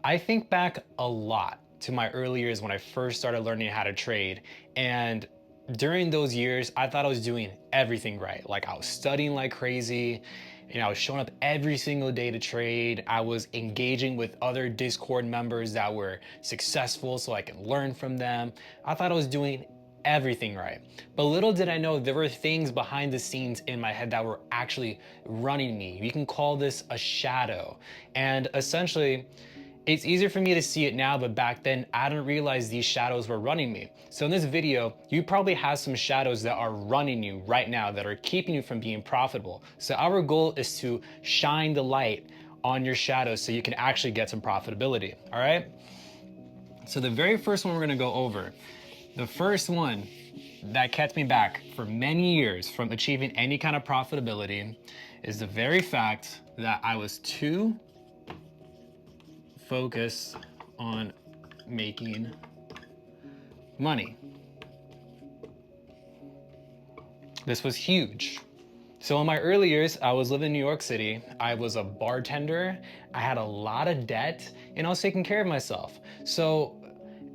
I think back a lot to my early years when I first started learning how to trade. And during those years, I thought I was doing everything right. Like I was studying like crazy. I was showing up every single day to trade. I was engaging with other Discord members that were successful so I can learn from them. I thought I was doing everything right. But little did I know there were things behind the scenes in my head that were actually running me. You can call this a shadow. And essentially, it's easier for me to see it now, but back then I didn't realize these shadows were running me. So in this video, you probably have some shadows that are running you right now that are keeping you from being profitable. So our goal is to shine the light on your shadows so you can actually get some profitability, all right? So the very first one we're gonna go over, the first one that kept me back for many years from achieving any kind of profitability is the very fact that I was too focused on making money. This was huge. So in my early years, I was living in New York City. I was a bartender. I had a lot of debt and I was taking care of myself. So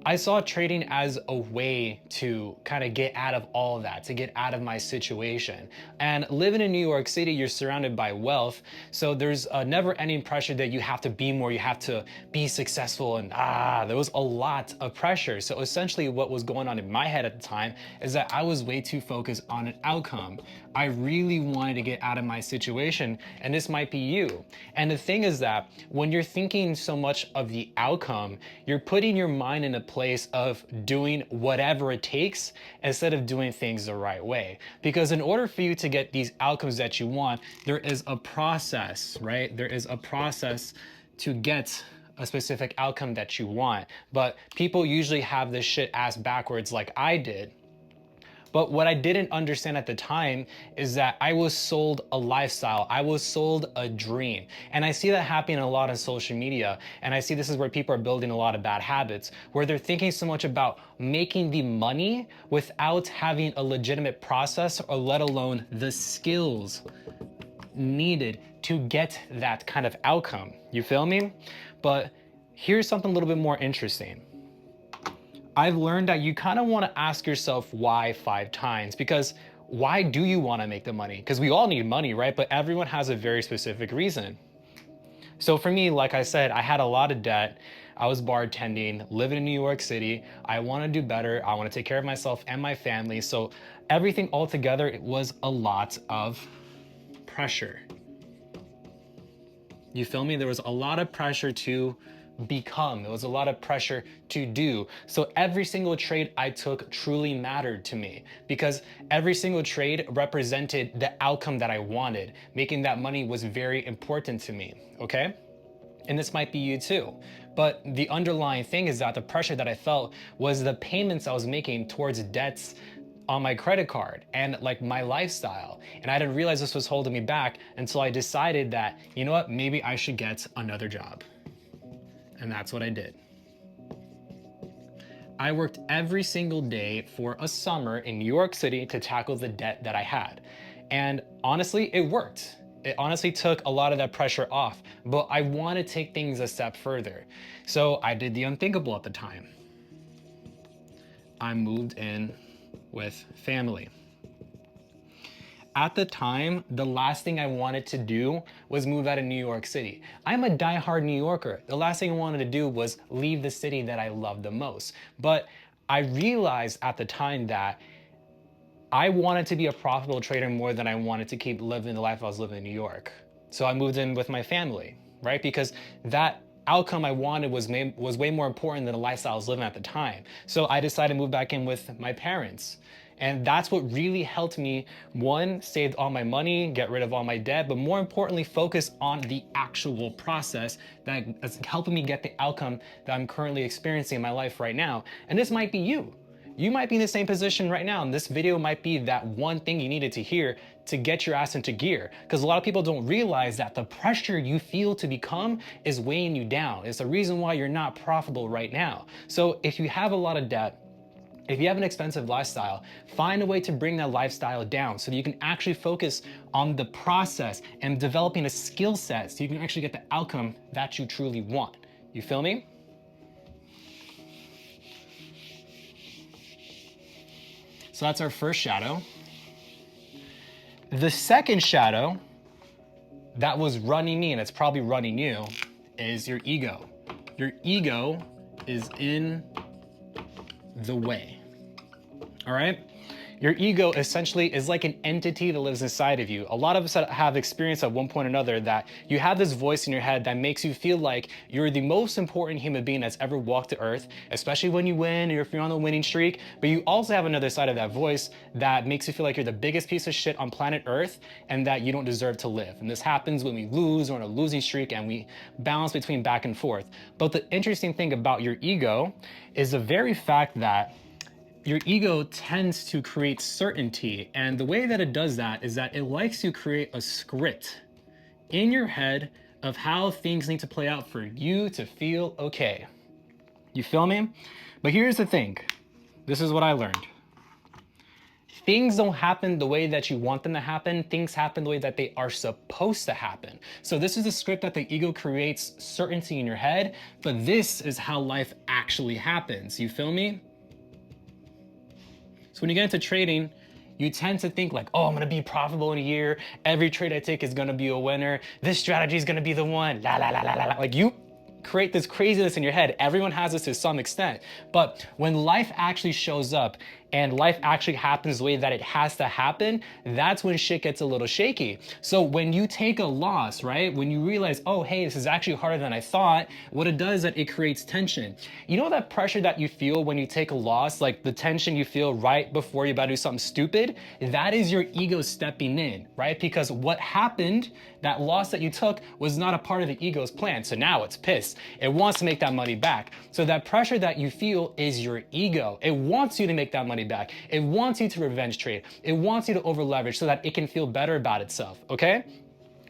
I saw trading as a way to kind of get out of all of that, to get out of my situation. And living in New York City, you're surrounded by wealth. So there's a never ending pressure that you have to be more, you have to be successful. And there was a lot of pressure. So essentially what was going on in my head at the time is that I was way too focused on an outcome. I really wanted to get out of my situation, and this might be you. And the thing is that when you're thinking so much of the outcome, you're putting your mind in a place of doing whatever it takes instead of doing things the right way. Because in order for you to get these outcomes that you want, there is a process, right? There is a process to get a specific outcome that you want. But people usually have this shit ass backwards like I did. But what I didn't understand at the time is that I was sold a lifestyle. I was sold a dream. And I see that happening a lot on social media. And I see this is where people are building a lot of bad habits, where they're thinking so much about making the money without having a legitimate process or let alone the skills needed to get that kind of outcome. You feel me? But here's something a little bit more interesting. I've learned that you kind of want to ask yourself why 5 times, because why do you want to make the money? Because we all need money, right? But everyone has a very specific reason. So for me, like I said, I had a lot of debt. I was bartending, living in New York City. I want to do better. I want to take care of myself and my family. So everything altogether, it was a lot of pressure. You feel me? There was a lot of pressure to become. There was a lot of pressure to do. So every single trade I took truly mattered to me because every single trade represented the outcome that I wanted. Making that money was very important to me, okay? And this might be you too. But the underlying thing is that the pressure that I felt was the payments I was making towards debts on my credit card and like my lifestyle. And I didn't realize this was holding me back until I decided that, you know what, maybe I should get another job. And that's what I did. I worked every single day for a summer in New York City to tackle the debt that I had. And honestly, it worked. It honestly took a lot of that pressure off, but I want to take things a step further. So I did the unthinkable at the time. I moved in with family. At the time, the last thing I wanted to do was move out of New York City. I'm a diehard New Yorker. The last thing I wanted to do was leave the city that I love the most. But I realized at the time that I wanted to be a profitable trader more than I wanted to keep living the life I was living in New York. So I moved in with my family, right? Because that outcome I wanted was way more important than the lifestyle I was living at the time. So I decided to move back in with my parents. And that's what really helped me, one, save all my money, get rid of all my debt, but more importantly, focus on the actual process that is helping me get the outcome that I'm currently experiencing in my life right now. And this might be you. You might be in the same position right now, and this video might be that one thing you needed to hear to get your ass into gear. Because a lot of people don't realize that the pressure you feel to become is weighing you down. It's the reason why you're not profitable right now. So if you have a lot of debt, if you have an expensive lifestyle, find a way to bring that lifestyle down so that you can actually focus on the process and developing a skill set so you can actually get the outcome that you truly want. You feel me? So that's our first shadow. The second shadow that was running me, and it's probably running you, is your ego. Your ego is in the way. All right? Your ego essentially is like an entity that lives inside of you. A lot of us have experienced at one point or another that you have this voice in your head that makes you feel like you're the most important human being that's ever walked the earth, especially when you win or if you're on the winning streak. But you also have another side of that voice that makes you feel like you're the biggest piece of shit on planet Earth and that you don't deserve to live. And this happens when we lose or on a losing streak and we balance between back and forth. But the interesting thing about your ego is the very fact that your ego tends to create certainty. And the way that it does that is that it likes to create a script in your head of how things need to play out for you to feel okay. You feel me? But here's the thing. This is what I learned. Things don't happen the way that you want them to happen. Things happen the way that they are supposed to happen. So this is a script that the ego creates certainty in your head, but this is how life actually happens. You feel me? So when you get into trading, you tend to think like, oh, I'm gonna be profitable in a year. Every trade I take is gonna be a winner. This strategy is gonna be the one. La la la la la. Like you create this craziness in your head. Everyone has this to some extent. But when life actually shows up and life actually happens the way that it has to happen, that's when shit gets a little shaky. So when you take a loss, right? When you realize, oh, hey, this is actually harder than I thought, what it does is that it creates tension. You know that pressure that you feel when you take a loss, like the tension you feel right before you're about to do something stupid? That is your ego stepping in, right? Because what happened, that loss that you took was not a part of the ego's plan. So now it's pissed. It wants to make that money back. So that pressure that you feel is your ego. It wants you to make that money back. It wants you to revenge trade. It wants you to over leverage so that it can feel better about itself, okay?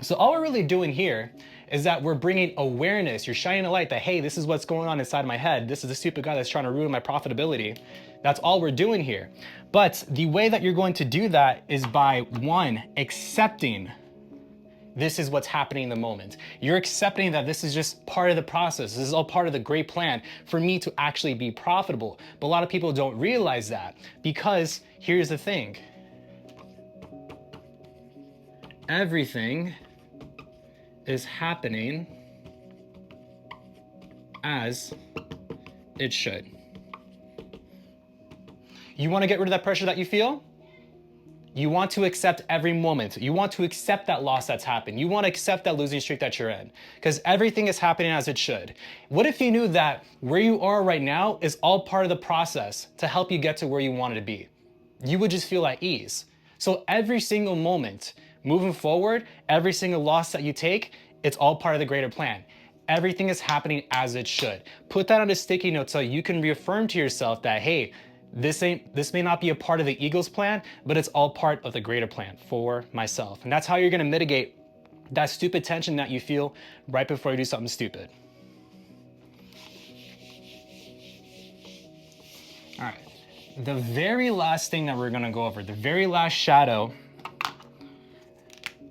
So all we're really doing here is that we're bringing awareness. You're shining a light that, hey, this is what's going on inside my head. This is the stupid guy that's trying to ruin my profitability. That's all we're doing here. But the way that you're going to do that is by, one, accepting this is what's happening in the moment. You're accepting that this is just part of the process. This is all part of the great plan for me to actually be profitable. But a lot of people don't realize that because here's the thing. Everything is happening as it should. You want to get rid of that pressure that you feel? You want to accept every moment. You want to accept that loss that's happened. You want to accept that losing streak that you're in because everything is happening as it should. What if you knew that where you are right now is all part of the process to help you get to where you wanted to be? You would just feel at ease. So every single moment moving forward, every single loss that you take, it's all part of the greater plan. Everything is happening as it should. Put that on a sticky note so you can reaffirm to yourself that, hey, this may not be a part of the ego's plan, but it's all part of the greater plan for myself. And that's how you're gonna mitigate that stupid tension that you feel right before you do something stupid. All right, the very last thing that we're gonna go over, the very last shadow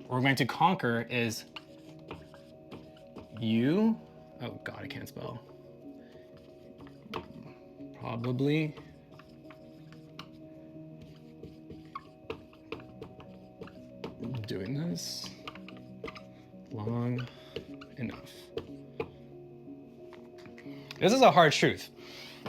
we're going to conquer is you, oh God, I can't spell. Probably doing this long enough. This is a hard truth.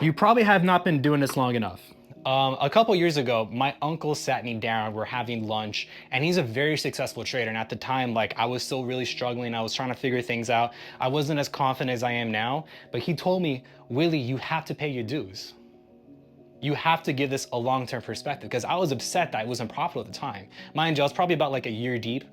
You probably have not been doing this long enough. A couple years ago, my uncle sat me down, we're having lunch, and he's a very successful trader. And at the time, like I was still really struggling. I was trying to figure things out. I wasn't as confident as I am now, but he told me, Willie, you have to pay your dues. You have to give this a long-term perspective because I was upset that I wasn't profitable at the time. Mind you, I was probably about like a year deep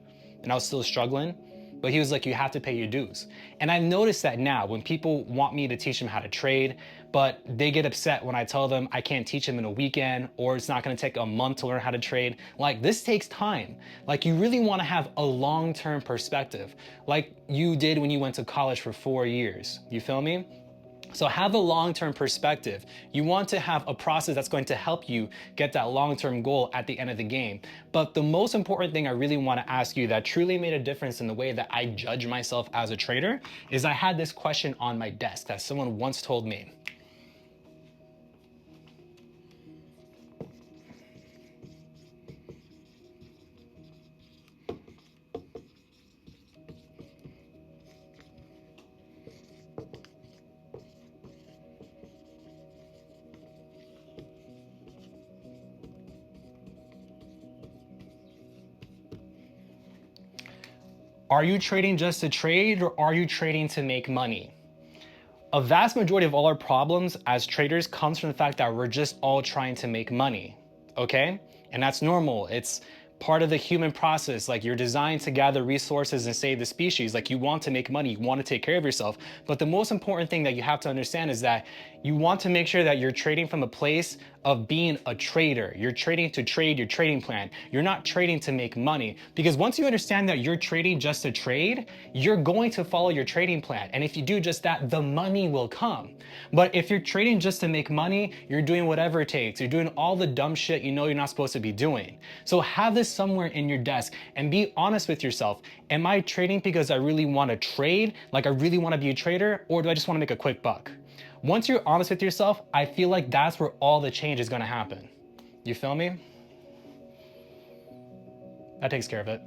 and I was still struggling, but he was like, you have to pay your dues. And I've noticed that now when people want me to teach them how to trade, but they get upset when I tell them I can't teach them in a weekend or it's not gonna take a month to learn how to trade. Like this takes time. Like you really wanna have a long-term perspective like you did when you went to college for 4 years. You feel me? So have a long-term perspective. You want to have a process that's going to help you get that long-term goal at the end of the game. But the most important thing I really want to ask you that truly made a difference in the way that I judge myself as a trader is I had this question on my desk that someone once told me. Are you trading just to trade or are you trading to make money? A vast majority of all our problems as traders comes from the fact that we're just all trying to make money, okay? And that's normal. It's part of the human process. Like, you're designed to gather resources and save the species. Like, you want to make money, you want to take care of yourself. But the most important thing that you have to understand is that you want to make sure that you're trading from a place of being a trader. You're trading to trade your trading plan. You're not trading to make money, because once you understand that you're trading just to trade, you're going to follow your trading plan. And if you do just that, the money will come. But if you're trading just to make money, you're doing whatever it takes. You're doing all the dumb shit you know you're not supposed to be doing. So have this somewhere in your desk and be honest with yourself. Am I trading because I really want to trade? Like, I really want to be a trader, or do I just want to make a quick buck? Once you're honest with yourself, I feel like that's where all the change is going to happen. You feel me? That takes care of it.